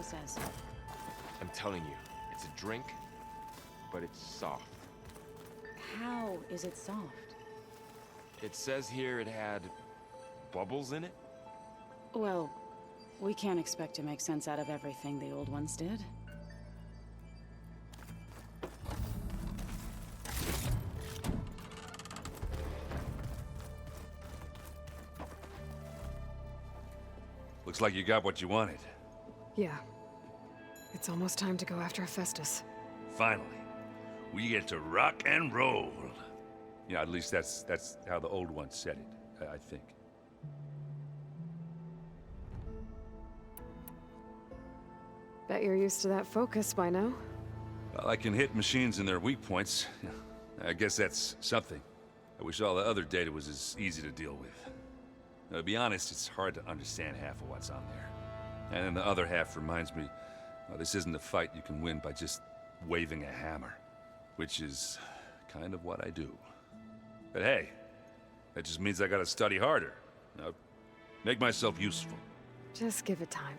says. I'm telling you, it's a drink, but it's soft. How is it soft? It says here it had bubbles in it? Well, we can't expect to make sense out of everything the old ones did. Looks like you got what you wanted. Yeah. It's almost time to go after Hephaestus. Finally. We get to rock and roll. Yeah, at least that's how the old ones said it, I think. Bet you're used to that focus by now. Well, I can hit machines in their weak points. I guess that's something. I wish all the other data was as easy to deal with. To be honest, it's hard to understand half of what's on there. And then the other half reminds me, well, this isn't a fight you can win by just waving a hammer. Which is kind of what I do. But hey, that just means I gotta study harder. Now, make myself useful. Just give it time.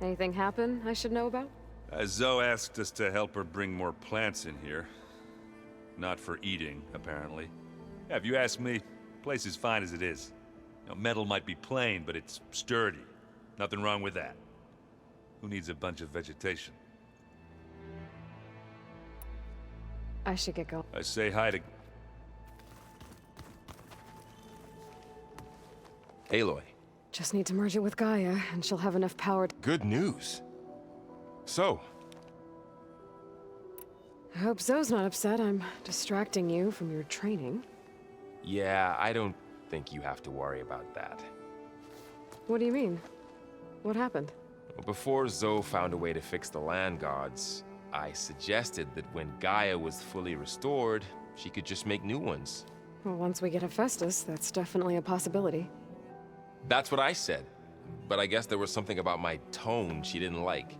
Anything happen I should know about? Zoe asked us to help her bring more plants in here. Not for eating, apparently. Yeah, if you ask me, the place is fine as it is. You know, metal might be plain, but it's sturdy. Nothing wrong with that. Who needs a bunch of vegetation? I should get going. I say hi to... Aloy. Just need to merge it with Gaia, and she'll have enough power to... Good news. So, I hope Zoe's not upset I'm distracting you from your training. yeah, I don't think you have to worry about that. What do you mean? What happened? Before Zoe found a way to fix the land gods, I suggested that when Gaia was fully restored, she could just make new ones. Well, once we get Hephaestus, that's definitely a possibility. That's what I said, but I guess there was something about my tone she didn't like.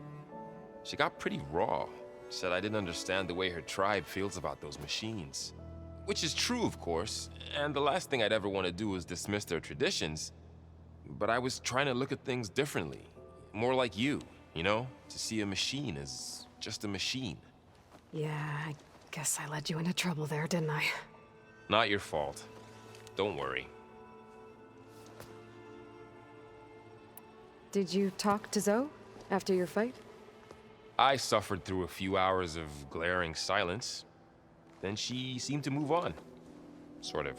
She got pretty raw. Said I didn't understand the way her tribe feels about those machines. Which is true, of course, and the last thing I'd ever want to do is dismiss their traditions. But I was trying to look at things differently. More like you know? To see a machine as just a machine. Yeah, I guess I led you into trouble there, didn't I? Not your fault. Don't worry. Did you talk to Zoe after your fight? I suffered through a few hours of glaring silence. Then she seemed to move on. Sort of.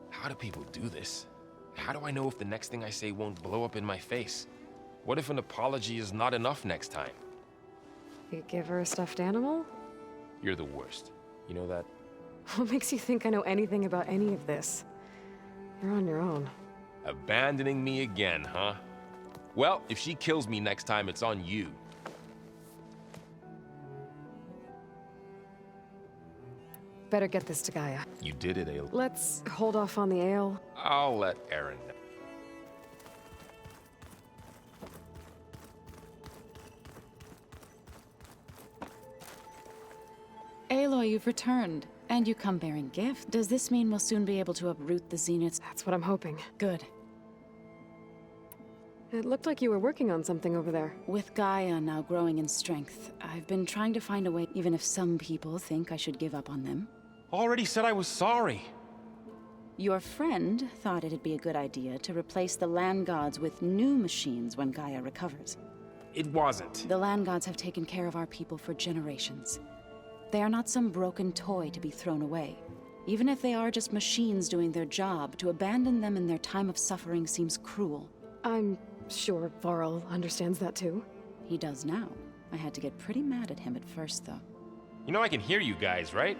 How do people do this? How do I know if the next thing I say won't blow up in my face? What if an apology is not enough next time? You give her a stuffed animal? You're the worst. You know that? What makes you think I know anything about any of this? You're on your own. Abandoning me again, huh? Well, if she kills me next time, it's on you. Better get this to Gaia. You did it, Ale. Let's hold off on the ale. I'll let Aaron know. Aloy, you've returned. And you come bearing gift. Does this mean we'll soon be able to uproot the Zeniths? That's what I'm hoping. Good. It looked like you were working on something over there. With Gaia now growing in strength, I've been trying to find a way, even if some people think I should give up on them. Already said I was sorry. Your friend thought it'd be a good idea to replace the land gods with new machines when Gaia recovers. It wasn't. The land gods have taken care of our people for generations. They are not some broken toy to be thrown away. Even if they are just machines doing their job, to abandon them in their time of suffering seems cruel. I'm sure Varl understands that too. He does now. I had to get pretty mad at him at first, though. You know I can hear you guys, right?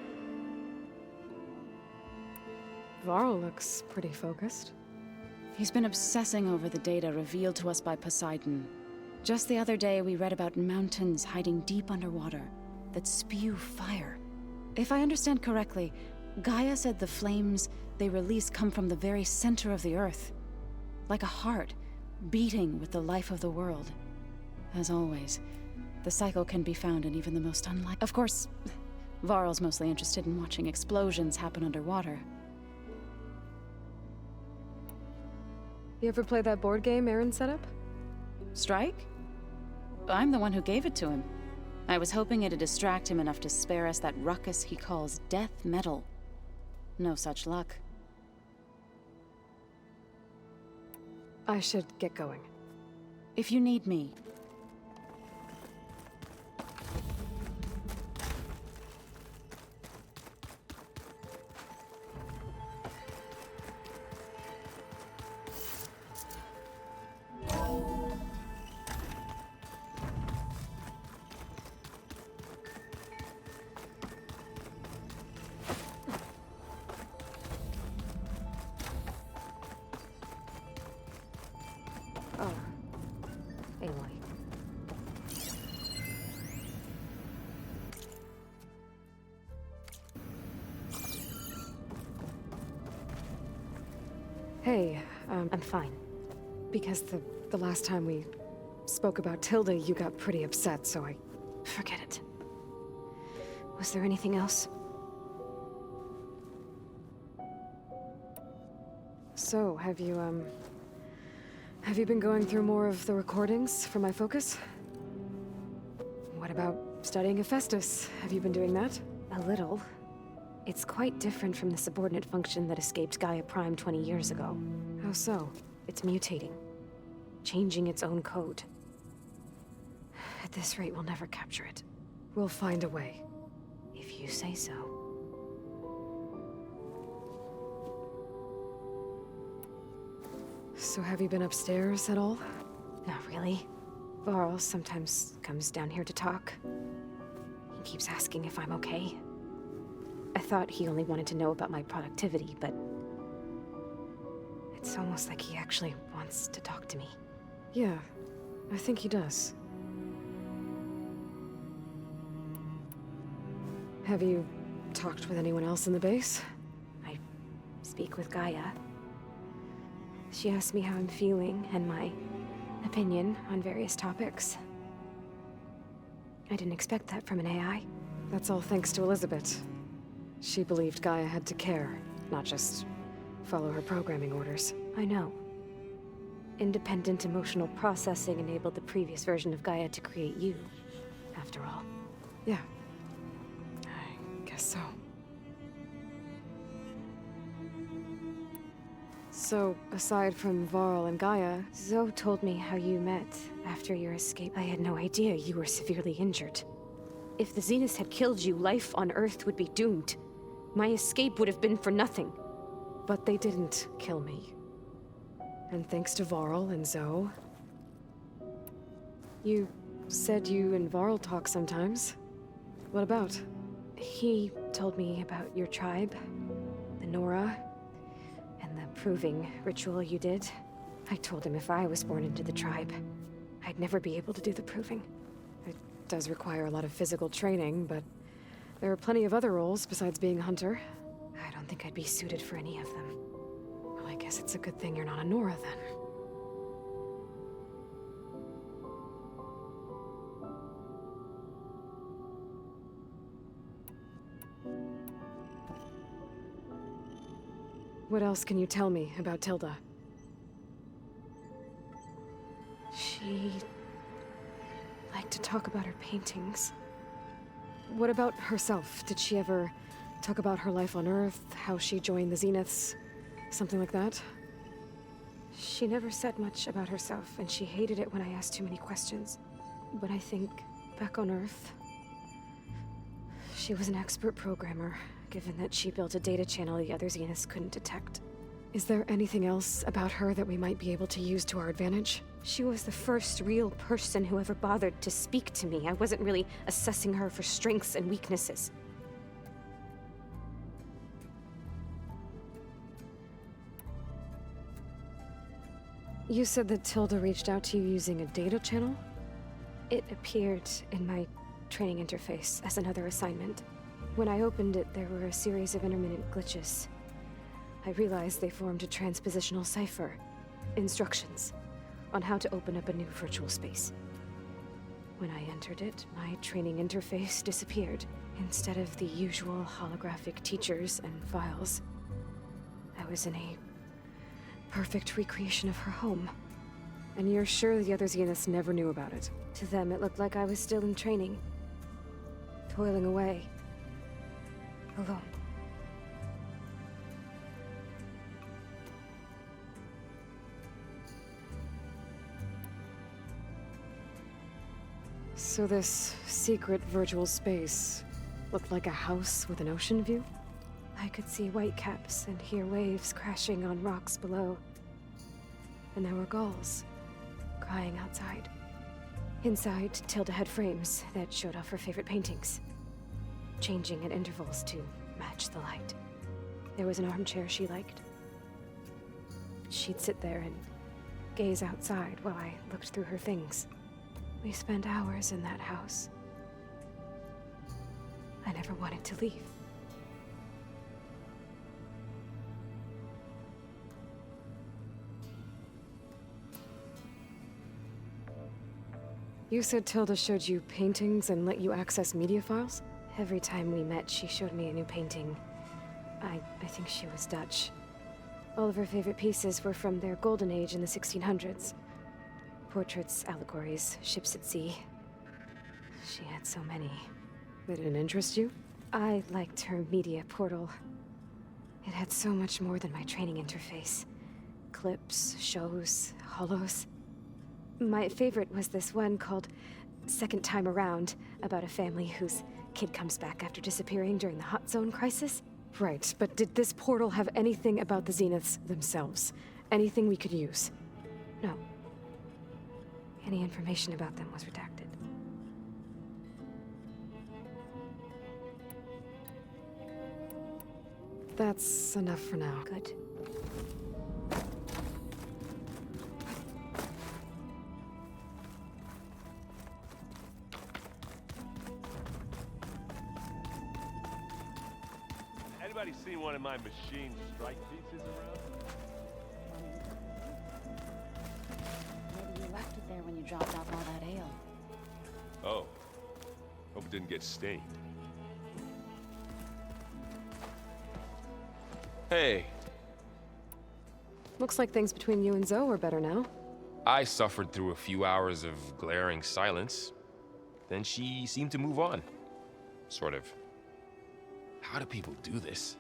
Varl looks pretty focused. He's been obsessing over the data revealed to us by Poseidon. Just the other day, we read about mountains hiding deep underwater that spew fire. If I understand correctly, Gaia said the flames they release come from the very center of the Earth. Like a heart, beating with the life of the world. As always, the cycle can be found in even the most unlikely. Of course, Varl's mostly interested in watching explosions happen underwater. You ever play that board game Aaron set up? Strike? I'm the one who gave it to him. I was hoping it'd distract him enough to spare us that ruckus he calls death metal. No such luck. I should get going. If you need me. Oh. Aloy. Hey, I'm fine. Because the last time we spoke about Tilda, you got pretty upset, so I... Forget it. Was there anything else? So, have you been going through more of the recordings for my focus? What about studying Hephaestus? Have you been doing that? A little. It's quite different from the subordinate function that escaped Gaia Prime 20 years ago. How so? It's mutating. Changing its own code. At this rate, we'll never capture it. We'll find a way. If you say so. So have you been upstairs at all? Not really. Varl sometimes comes down here to talk. He keeps asking if I'm okay. I thought he only wanted to know about my productivity, but... it's almost like he actually wants to talk to me. Yeah, I think he does. Have you talked with anyone else in the base? I speak with Gaia. She asked me how I'm feeling and my opinion on various topics. I didn't expect that from an AI. That's all thanks to Elizabeth. She believed Gaia had to care, not just follow her programming orders. I know. Independent emotional processing enabled the previous version of Gaia to create you, after all. Yeah. I guess so. So, aside from Varl and Gaia, Zoe told me how you met after your escape. I had no idea you were severely injured. If the Zeniths had killed you, life on Earth would be doomed. My escape would have been for nothing. But they didn't kill me. And thanks to Varl and Zoe... You said you and Varl talk sometimes. What about? He told me about your tribe, the Nora, and the proving ritual you did. I told him if I was born into the tribe, I'd never be able to do the proving. It does require a lot of physical training, but there are plenty of other roles besides being a hunter. I don't think I'd be suited for any of them. Well, I guess it's a good thing you're not a Nora, then. What else can you tell me about Tilda? She liked to talk about her paintings. What about herself? Did she ever talk about her life on Earth, how she joined the Zeniths, something like that? She never said much about herself, and she hated it when I asked too many questions. But I think, back on Earth, she was an expert programmer, given that she built a data channel the other Zeniths couldn't detect. Is there anything else about her that we might be able to use to our advantage? She was the first real person who ever bothered to speak to me. I wasn't really assessing her for strengths and weaknesses. You said that Tilda reached out to you using a data channel? It appeared in my training interface as another assignment. When I opened it, there were a series of intermittent glitches. I realized they formed a transpositional cipher. Instructions on how to open up a new virtual space. When I entered it, my training interface disappeared. Instead of the usual holographic teachers and files, I was in a perfect recreation of her home. And you're sure the other Zeniths never knew about it? To them, it looked like I was still in training. Toiling away. Alone. So this secret virtual space looked like a house with an ocean view? I could see whitecaps and hear waves crashing on rocks below. And there were gulls crying outside. Inside, Tilda had frames that showed off her favorite paintings, changing at intervals to match the light. There was an armchair she liked. She'd sit there and gaze outside while I looked through her things. We spent hours in that house. I never wanted to leave. You said Tilda showed you paintings and let you access media files? Every time we met, she showed me a new painting. I think she was Dutch. All of her favorite pieces were from their golden age in the 1600s. Portraits, allegories, ships at sea. She had so many. Did it interest you? I liked her media portal. It had so much more than my training interface. Clips, shows, holos. My favorite was this one called Second Time Around, about a family whose kid comes back after disappearing during the Hot Zone crisis. Right, but did this portal have anything about the Zeniths themselves? Anything we could use? No. Any information about them was redacted. That's enough for now. Good. Anybody seen one of my machine strike pieces around? Maybe you left it there when you dropped off all that ale. Oh. Hope it didn't get stained. Hey, Looks like things between you and Zoe are better now. I suffered through a few hours of glaring silence. Then she seemed to move on. Sort of. How do people do this?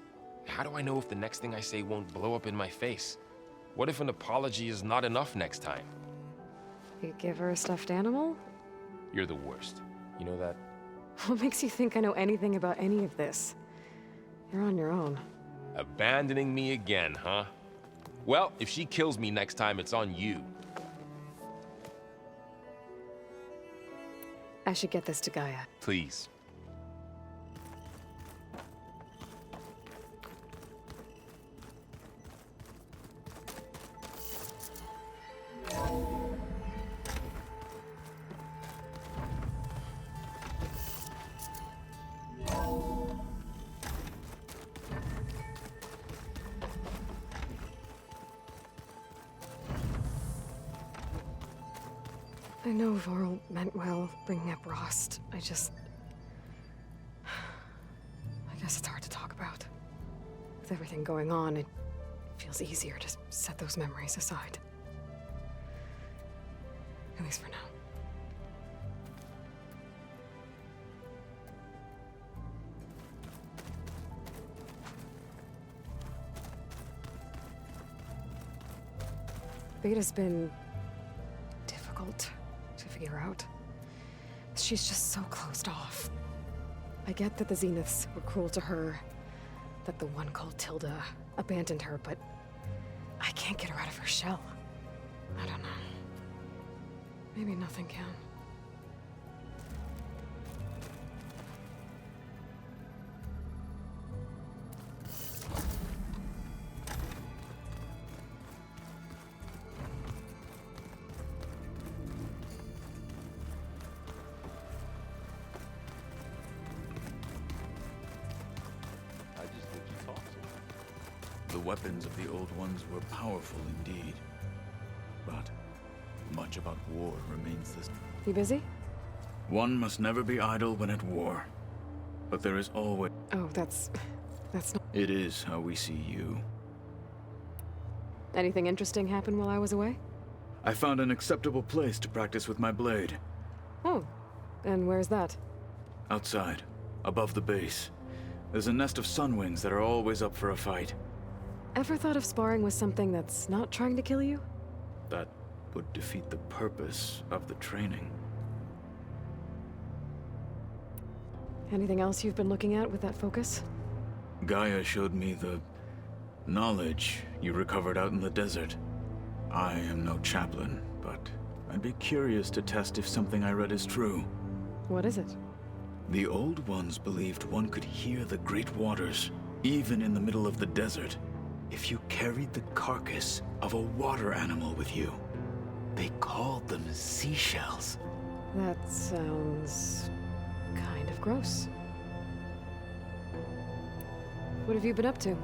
How do I know if the next thing I say won't blow up in my face? What if an apology is not enough next time? You give her a stuffed animal? You're the worst. You know that? What makes you think I know anything about any of this? You're on your own. Abandoning me again, huh? Well, if she kills me next time, it's on you. I should get this to Gaia. Please. I know Varl meant well, bringing up Rost. I guess it's hard to talk about. With everything going on, it feels easier to set those memories aside. At least for now. Beta's been difficult to figure out. She's just so closed off. I get that the Zeniths were cruel to her, that the one called Tilda abandoned her, but I can't get her out of her shell. I don't know. Maybe nothing can. The weapons of the Old Ones were powerful indeed. But much about war remains the same. You busy? One must never be idle when at war. But there is always... Oh, that's not... It is how we see you. Anything interesting happen while I was away? I found an acceptable place to practice with my blade. Oh, and where's that? Outside, above the base. There's a nest of sunwings that are always up for a fight. Ever thought of sparring with something that's not trying to kill you? That would defeat the purpose of the training. Anything else you've been looking at with that focus? Gaia showed me the knowledge you recovered out in the desert. I am no chaplain, but I'd be curious to test if something I read is true. What is it? The Old Ones believed one could hear the great waters, even in the middle of the desert, if you carried the carcass of a water animal with you. They called them seashells. That sounds kind of gross. What have you been up to?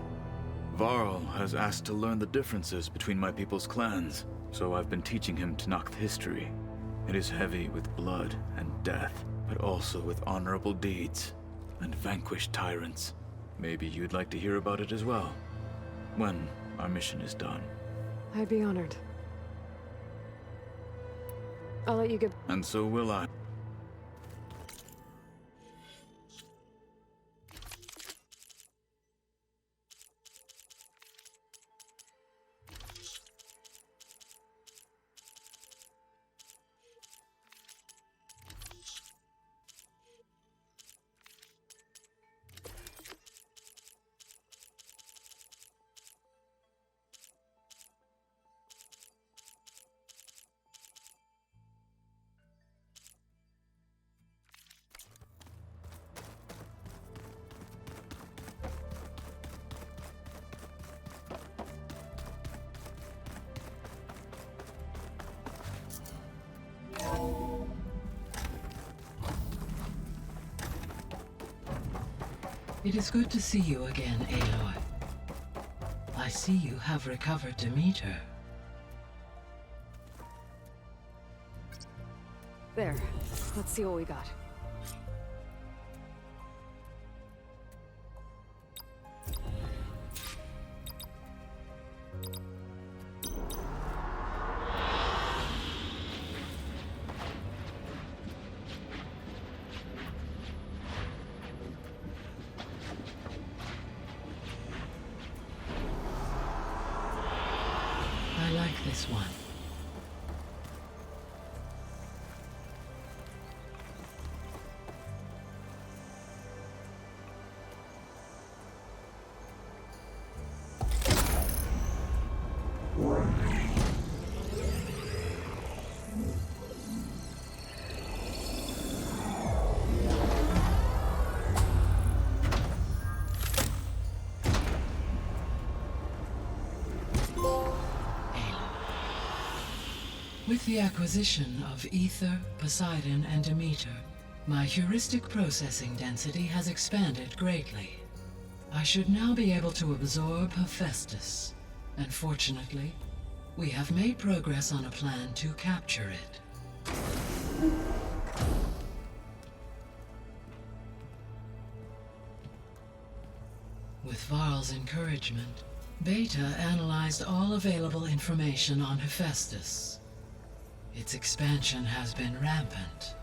Varl has asked to learn the differences between my people's clans, so I've been teaching him Tanakh history. It is heavy with blood and death, but also with honorable deeds and vanquished tyrants. Maybe you'd like to hear about it as well, when our mission is done. I'd be honored. I'll let you get... And so will I. It is good to see you again, Aloy. I see you have recovered Demeter. There. Let's see what we got. I like this one. With the acquisition of Ether, Poseidon, and Demeter, my heuristic processing density has expanded greatly. I should now be able to absorb Hephaestus, and fortunately, we have made progress on a plan to capture it. With Varl's encouragement, Beta analyzed all available information on Hephaestus. Its expansion has been rampant.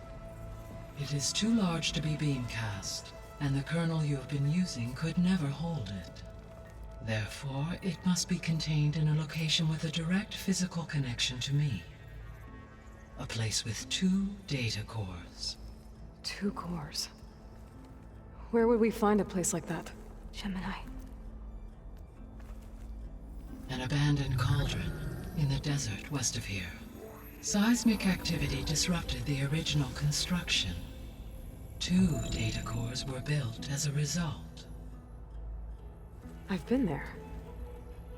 It is too large to be beamcast, and the kernel you have been using could never hold it. Therefore, it must be contained in a location with a direct physical connection to me. A place with 2 data cores. 2 cores. Where would we find a place like that? Gemini. An abandoned cauldron in the desert west of here. Seismic activity disrupted the original construction. 2 data cores were built as a result. I've been there.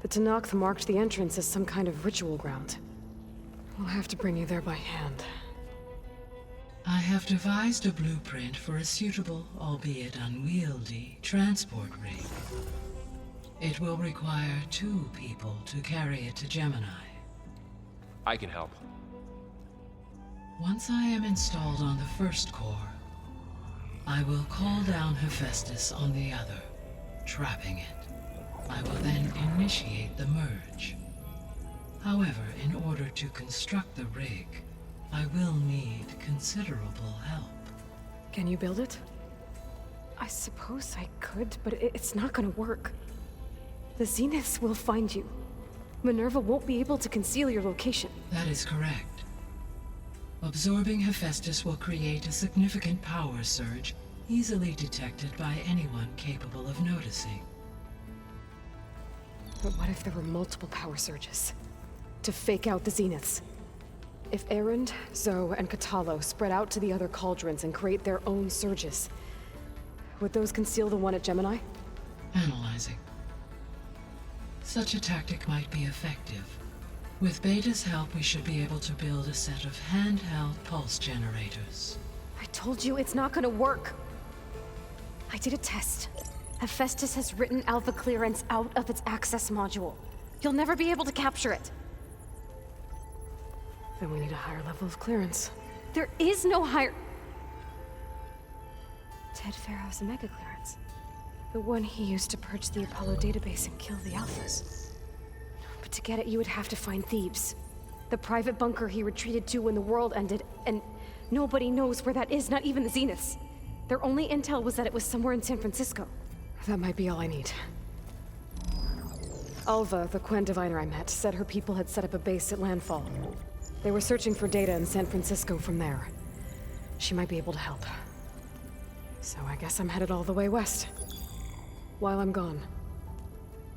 The Tanakh marked the entrance as some kind of ritual ground. We'll have to bring you there by hand. I have devised a blueprint for a suitable, albeit unwieldy, transport rig. It will require 2 people to carry it to Gemini. I can help. Once I am installed on the first core, I will call down Hephaestus on the other, trapping it. I will then initiate the merge. However, in order to construct the rig, I will need considerable help. Can you build it? I suppose I could, but it's not gonna work. The Zeniths will find you. Minerva won't be able to conceal your location. That is correct. Absorbing Hephaestus will create a significant power surge, easily detected by anyone capable of noticing. But what if there were multiple power surges? To fake out the Zeniths? If Erend, Zoe, and Katalo spread out to the other cauldrons and create their own surges, would those conceal the one at Gemini? Analyzing. Such a tactic might be effective. With Beta's help, we should be able to build a set of handheld pulse generators. I told you it's not gonna work. I did a test. Hephaestus has written Alpha clearance out of its access module. You'll never be able to capture it. Then we need a higher level of clearance. There is no higher... Ted Pharaoh's mega clearance. The one he used to purge the Apollo database and kill the Alphas. But to get it, you would have to find Thebes. The private bunker he retreated to when the world ended, and nobody knows where that is, not even the Zeniths. Their only intel was that it was somewhere in San Francisco. That might be all I need. Alva, the Quen diviner I met, said her people had set up a base at landfall. They were searching for data in San Francisco from there. She might be able to help. So I guess I'm headed all the way west. While I'm gone,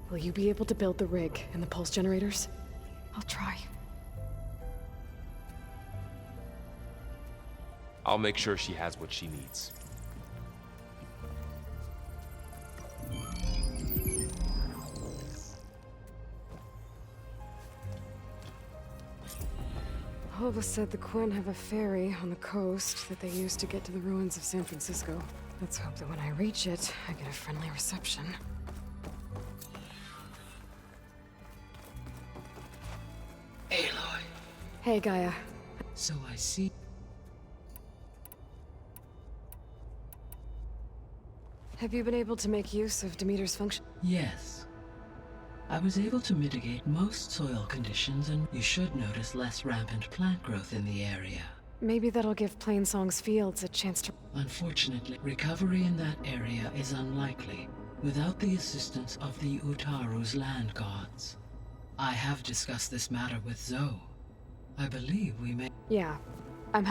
will you be able to build the rig and the pulse generators? I'll try. I'll make sure she has what she needs. Alva said the Quen have a ferry on the coast that they use to get to the ruins of San Francisco. Let's hope that when I reach it, I get a friendly reception. Aloy. Hey, Gaia. So I see. Have you been able to make use of Demeter's function? Yes. I was able to mitigate most soil conditions, and you should notice less rampant plant growth in the area. Maybe that'll give Plainsong's fields a chance to... Unfortunately, recovery in that area is unlikely without the assistance of the Utaru's land gods. I have discussed this matter with Zoe. I believe we may... Yeah, I'm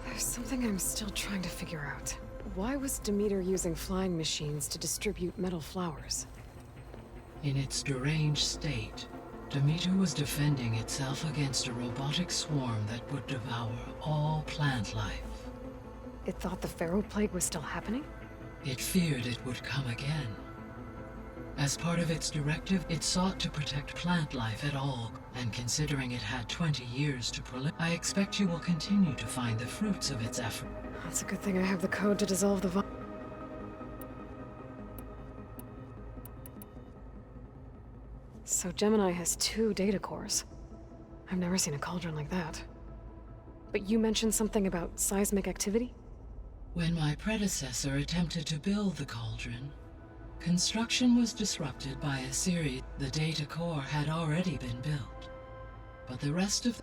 There's something I'm still trying to figure out. Why was Demeter using flying machines to distribute metal flowers? In its deranged state, Demeter was defending itself against a robotic swarm that would devour all plant life. It thought the Pharaoh Plague was still happening? It feared it would come again. As part of its directive, it sought to protect plant life at all, and considering it had 20 years to proliferate, I expect you will continue to find the fruits of its effort. That's a good thing I have the code to dissolve the So Gemini has 2 data cores. I've never seen a cauldron like that. But you mentioned something about seismic activity? When my predecessor attempted to build the cauldron, construction was disrupted by a series. The data core had already been built. But the rest of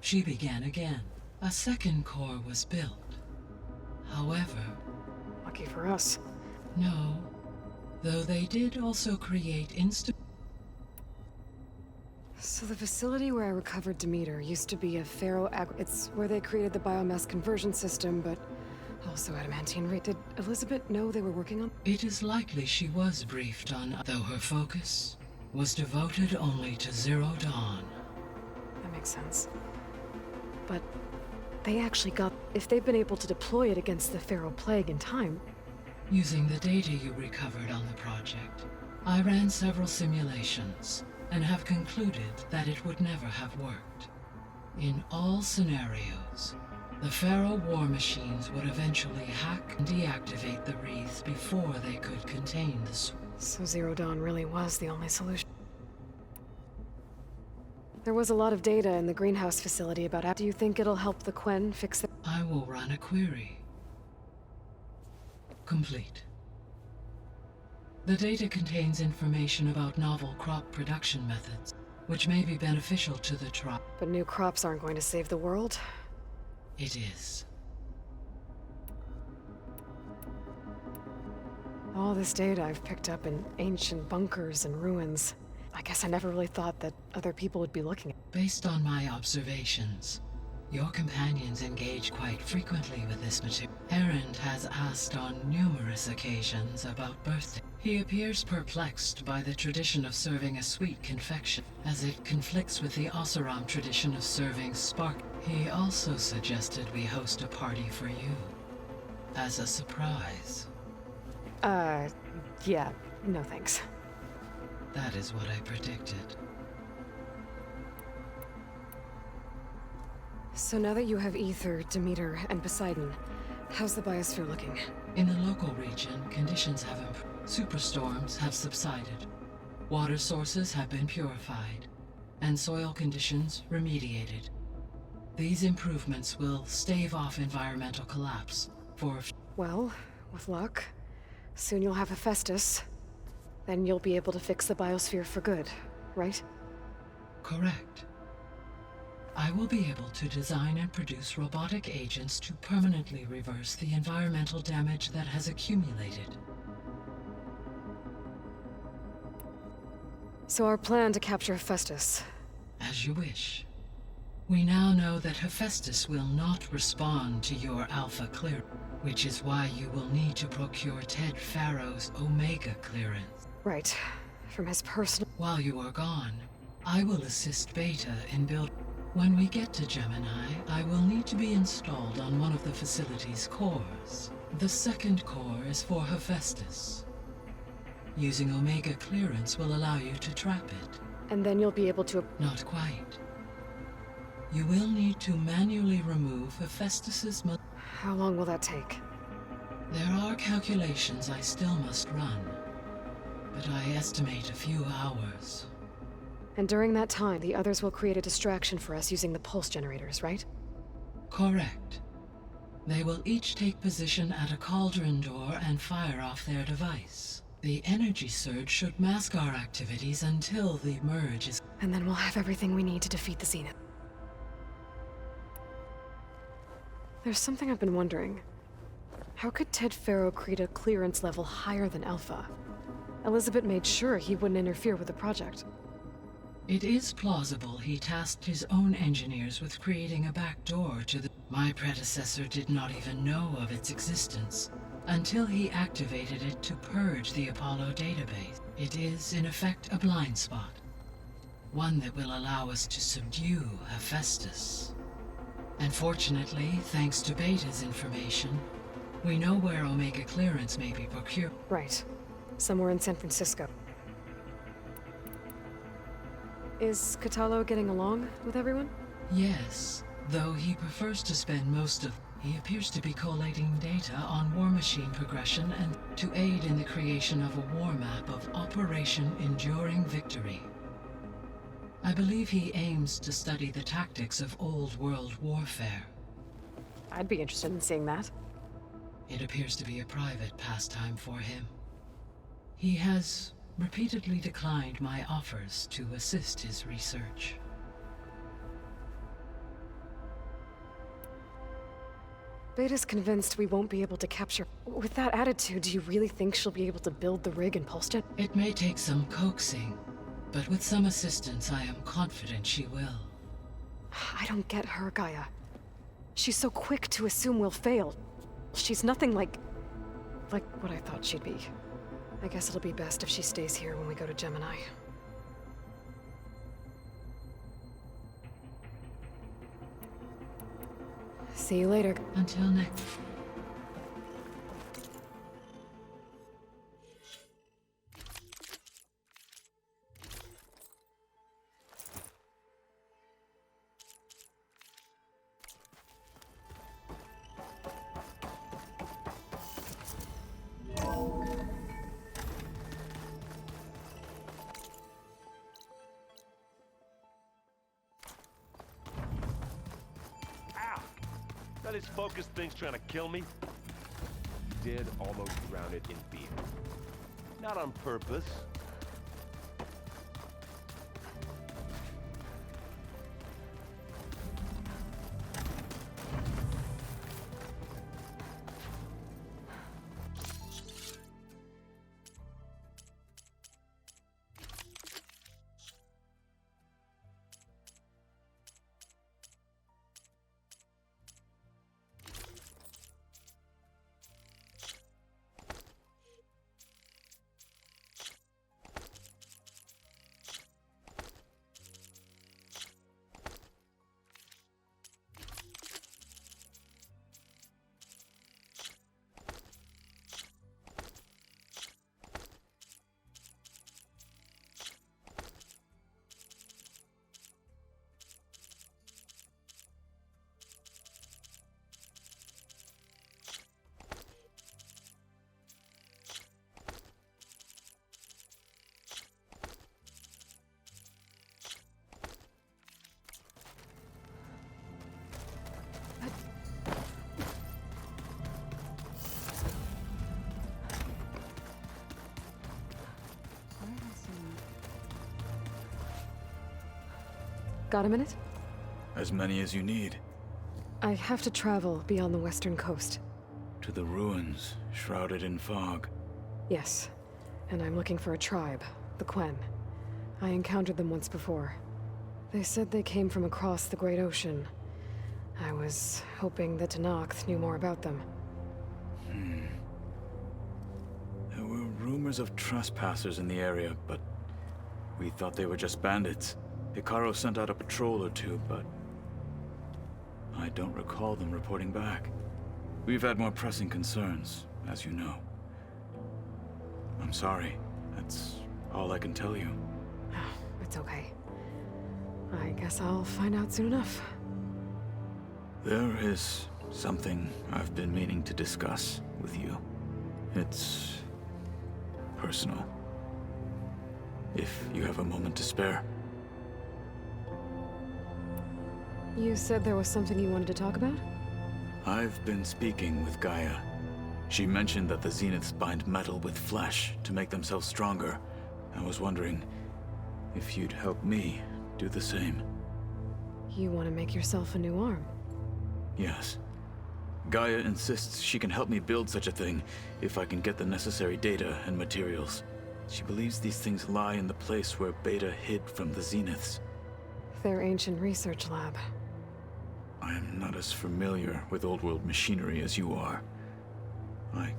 she began again. A second core was built. However... Lucky for us. No. Though they did also create So the facility where I recovered Demeter used to be a It's where they created the biomass conversion system, but also adamantine rate. Did Elizabeth know they were working on? It is likely she was briefed on, though her focus was devoted only to Zero Dawn. That makes sense. But they actually got... If they've been able to deploy it against the Pharaoh Plague in time... Using the data you recovered on the project, I ran several simulations and have concluded that it would never have worked. In all scenarios, the Pharaoh war machines would eventually hack and deactivate the wreaths before they could contain the So Zero Dawn really was the only solution. There was a lot of data in the greenhouse facility about... Do you think it'll help the Quen fix the... I will run a query. Complete. The data contains information about novel crop production methods, which may be beneficial to the tribe. But new crops aren't going to save the world. It is. All this data I've picked up in ancient bunkers and ruins. I guess I never really thought that other people would be looking at. Based on my observations, your companions engage quite frequently with this material. Erend has asked on numerous occasions about birthday. He appears perplexed by the tradition of serving a sweet confection, as it conflicts with the Oseram tradition of serving spark. He also suggested we host a party for you, as a surprise. Yeah, no thanks. That is what I predicted. So now that you have Ether, Demeter, and Poseidon, how's the biosphere looking? In the local region, conditions have improved. Superstorms have subsided. Water sources have been purified, and soil conditions remediated. These improvements will stave off environmental collapse for Well, with luck, soon you'll have Hephaestus. Then you'll be able to fix the biosphere for good, right? Correct. I will be able to design and produce robotic agents to permanently reverse the environmental damage that has accumulated. So our plan to capture Hephaestus. As you wish. We now know that Hephaestus will not respond to your Alpha clearance, which is why you will need to procure Ted Farrow's Omega clearance. Right. From his personal... While you are gone, I will assist Beta in building. When we get to Gemini, I will need to be installed on one of the facility's cores. The second core is for Hephaestus. Using Omega clearance will allow you to trap it. And then you'll be able to... Not quite. You will need to manually remove Hephaestus's... How long will that take? There are calculations I still must run, but I estimate a few hours. And during that time, the others will create a distraction for us using the pulse generators, right? Correct. They will each take position at a cauldron door and fire off their device. The energy surge should mask our activities until the merge is... And then we'll have everything we need to defeat the Zenith. There's something I've been wondering. How could Ted Farrow create a clearance level higher than Alpha? Elizabeth made sure he wouldn't interfere with the project. It is plausible he tasked his own engineers with creating a back door to the... My predecessor did not even know of its existence until he activated it to purge the Apollo database. It is, in effect, a blind spot. One that will allow us to subdue Hephaestus. And fortunately, thanks to Beta's information, we know where Omega clearance may be procured. Right. Somewhere in San Francisco. Is Catalo getting along with everyone? Yes, though he prefers to spend most of... He appears to be collating data on war machine progression and to aid in the creation of a war map of Operation Enduring Victory. I believe he aims to study the tactics of old world warfare. I'd be interested in seeing that. It appears to be a private pastime for him. He has repeatedly declined my offers to assist his research. Beta's convinced we won't be able to capture... With that attitude, do you really think she'll be able to build the rig and pulse gen? It may take some coaxing, but with some assistance I am confident she will. I don't get her, Gaia. She's so quick to assume we'll fail. She's nothing like what I thought she'd be. I guess it'll be best if she stays here when we go to Gemini. See you later. Until next... That his focus thing's trying to kill me? Did almost drown it in beer. Not on purpose. Got a minute? As many as you need. I have to travel beyond the western coast. To the ruins, shrouded in fog. Yes, and I'm looking for a tribe, the Quen. I encountered them once before. They said they came from across the Great Ocean. I was hoping that Tenakth knew more about them. There were rumors of trespassers in the area, but we thought they were just bandits. Hikaru sent out a patrol or two, but I don't recall them reporting back. We've had more pressing concerns, as you know. I'm sorry. That's all I can tell you. It's okay. I guess I'll find out soon enough. There is something I've been meaning to discuss with you. It's personal. If you have a moment to spare. You said there was something you wanted to talk about? I've been speaking with Gaia. She mentioned that the Zeniths bind metal with flesh to make themselves stronger. I was wondering if you'd help me do the same. You want to make yourself a new arm? Yes. Gaia insists she can help me build such a thing if I can get the necessary data and materials. She believes these things lie in the place where Beta hid from the Zeniths. Their ancient research lab. I am not as familiar with old-world machinery as you are. I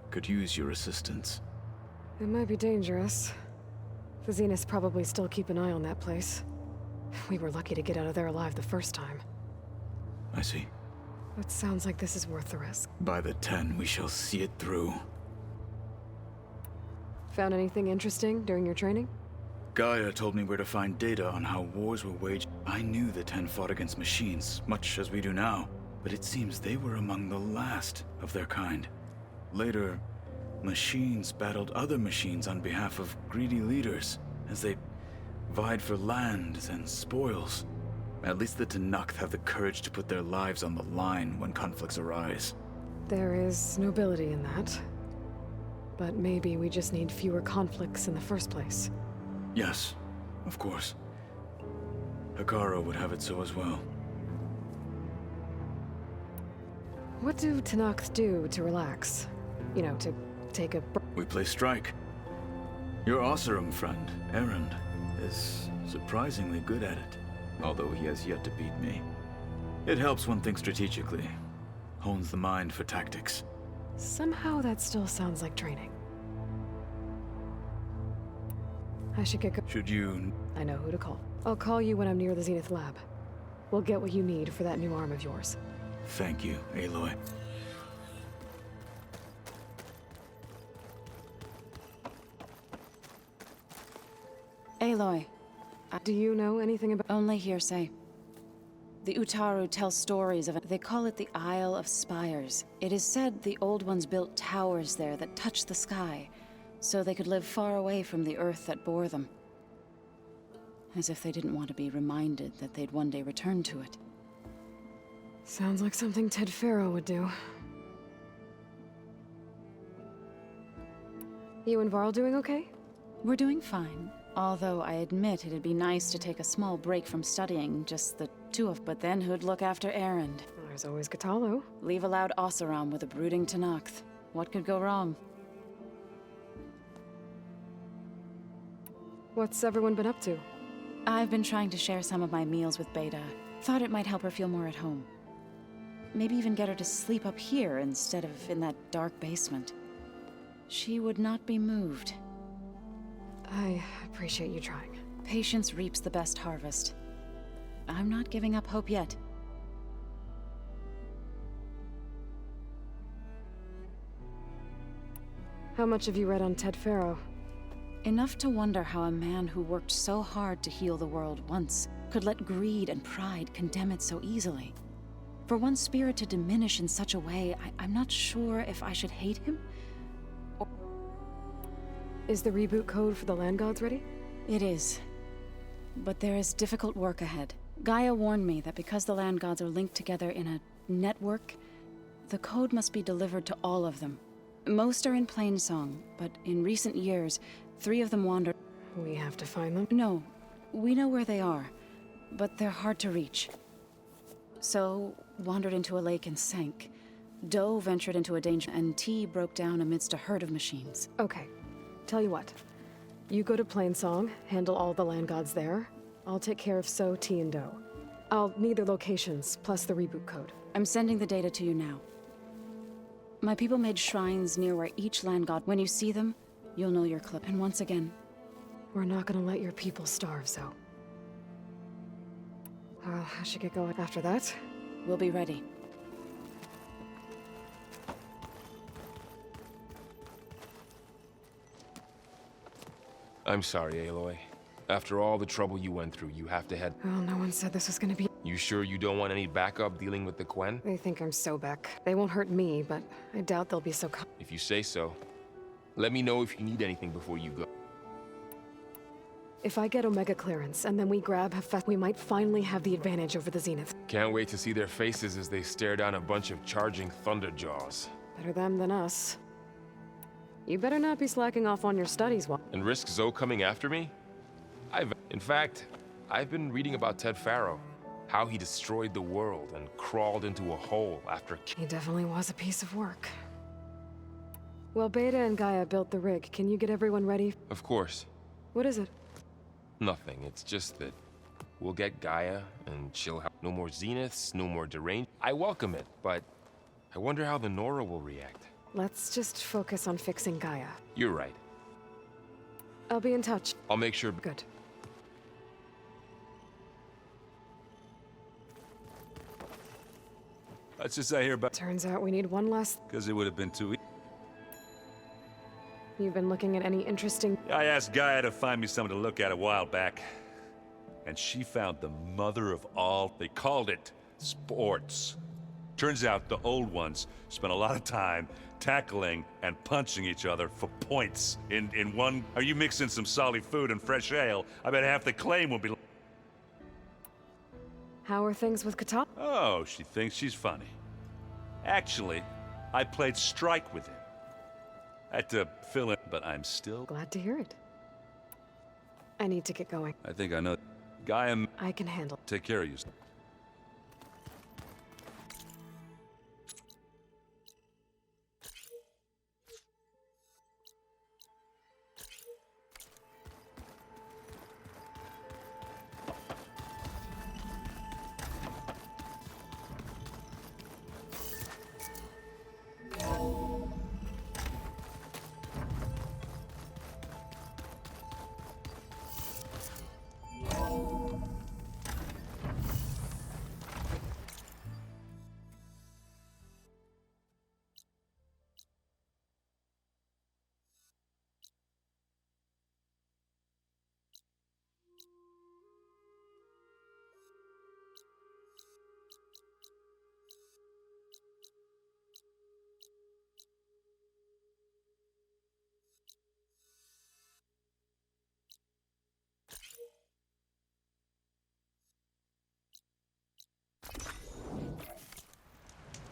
could use your assistance. It might be dangerous. The Zeniths probably still keep an eye on that place. We were lucky to get out of there alive the first time. I see. It sounds like this is worth the risk. By the 10, we shall see it through. Found anything interesting during your training? Gaia told me where to find data on how wars were waged. I knew the 10 fought against machines, much as we do now, but it seems they were among the last of their kind. Later, machines battled other machines on behalf of greedy leaders, as they vied for lands and spoils. At least the Tenakth have the courage to put their lives on the line when conflicts arise. There is nobility in that. But maybe we just need fewer conflicts in the first place. Yes, of course. Hikaru would have it so as well. What do Tenakth do to relax? You know, to take a break? We play strike. Your Oseram friend, Erend, is surprisingly good at it, although he has yet to beat me. It helps one think strategically, hones the mind for tactics. Somehow that still sounds like training. I should get go- Should you... I know who to call. I'll call you when I'm near the Zenith lab. We'll get what you need for that new arm of yours. Thank you, Aloy. Aloy, Do you know anything about- only hearsay. The Utaru tell stories of it. They call it the Isle of Spires. It is said the Old Ones built towers there that touch the sky, so they could live far away from the earth that bore them. As if they didn't want to be reminded that they'd one day return to it. Sounds like something Ted Faro would do. You and Varl doing okay? We're doing fine. Although I admit it'd be nice to take a small break from studying, just the two of. But then who'd look after Erend? There's always Katalo. Leave a loud Oseram with a brooding Tenakth. What could go wrong? What's everyone been up to? I've been trying to share some of my meals with Beta. Thought it might help her feel more at home. Maybe even get her to sleep up here instead of in that dark basement. She would not be moved. I appreciate you trying. Patience reaps the best harvest. I'm not giving up hope yet. How much have you read on Ted Faro? Enough to wonder how a man who worked so hard to heal the world once could let greed and pride condemn it so easily. For one spirit to diminish in such a way, I'm not sure if I should hate him. Is the reboot code for the Land Gods ready? It is. But there is difficult work ahead. Gaia warned me that because the Land Gods are linked together in a network, the code must be delivered to all of them. Most are in Plainsong, but in recent years, 3 of them wandered. We have to find them? No, we know where they are, but they're hard to reach. So, wandered into a lake and sank. Doe ventured into a danger, and T broke down amidst a herd of machines. Okay. Tell you what. You go to Plainsong, handle all the Land Gods there. I'll take care of So, T, and Doe. I'll need their locations, plus the reboot code. I'm sending the data to you now. My people made shrines near where each land god. When you see them, you'll know your clip. And once again, we're not gonna let your people starve, Zo. I should get going after that. We'll be ready. I'm sorry, Aloy. After all the trouble you went through, you have to head... Well, no one said this was gonna be... You sure you don't want any backup dealing with the Quen? They think I'm Sobek. They won't hurt me, but I doubt they'll be so... If you say so. Let me know if you need anything before you go. If I get Omega clearance, and then we grab Hephaestus, we might finally have the advantage over the Zenith. Can't wait to see their faces as they stare down a bunch of charging Thunderjaws. Better them than us. You better not be slacking off on your studies while... And risk Zo coming after me? In fact, I've been reading about Ted Faro. How he destroyed the world and crawled into a hole after... He definitely was a piece of work. Well, Beta and Gaia built the rig. Can you get everyone ready? Of course. What is it? Nothing. It's just that we'll get Gaia, and she'll have no more Zeniths, no more deranged. I welcome it, but I wonder how the Nora will react. Let's just focus on fixing Gaia. You're right. I'll be in touch. I'll make sure... Good. That's just I hear about... Turns out we need one last... Because it would have been too easy. You've been looking at any interesting... I asked Gaia to find me something to look at a while back. And she found the mother of all... They called it sports. Turns out the old ones spent a lot of time tackling and punching each other for points. In one... Are you mixing some solid food and fresh ale? I bet half the claim will be... How are things with Kata? Oh, she thinks she's funny. Actually, I played strike with him. Had to fill in, but I'm still... Glad to hear it. I need to get going. I think I know. Gaia... I can handle. Take care of you.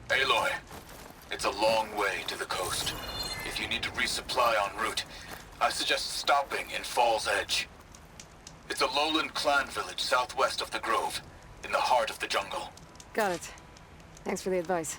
Aloy, it's a long way to the coast. If if you need to resupply en route, I suggest stopping in Fall's Edge. It's a lowland clan village southwest of the Grove, in the heart of the jungle. Got it. Thanks for the advice.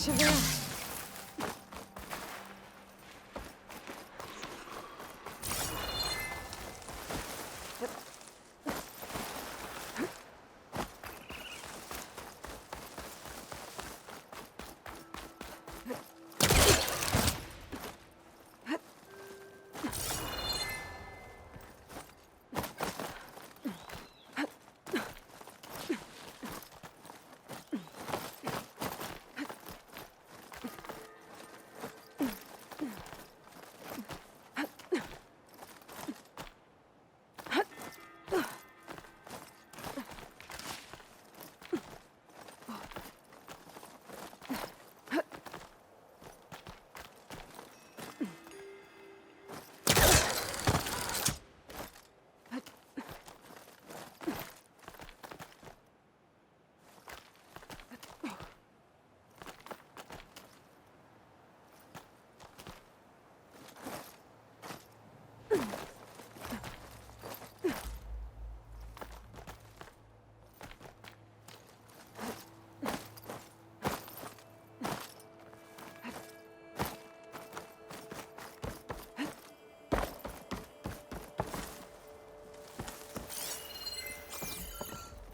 Chevelle.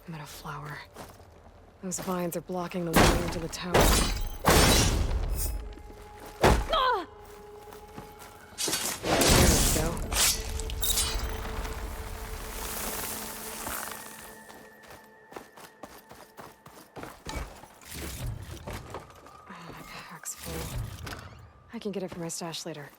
I'm at a flower. Those vines are blocking the way into the tower. Ah! There we go. Oh, my pack's full. I can get it from my stash later.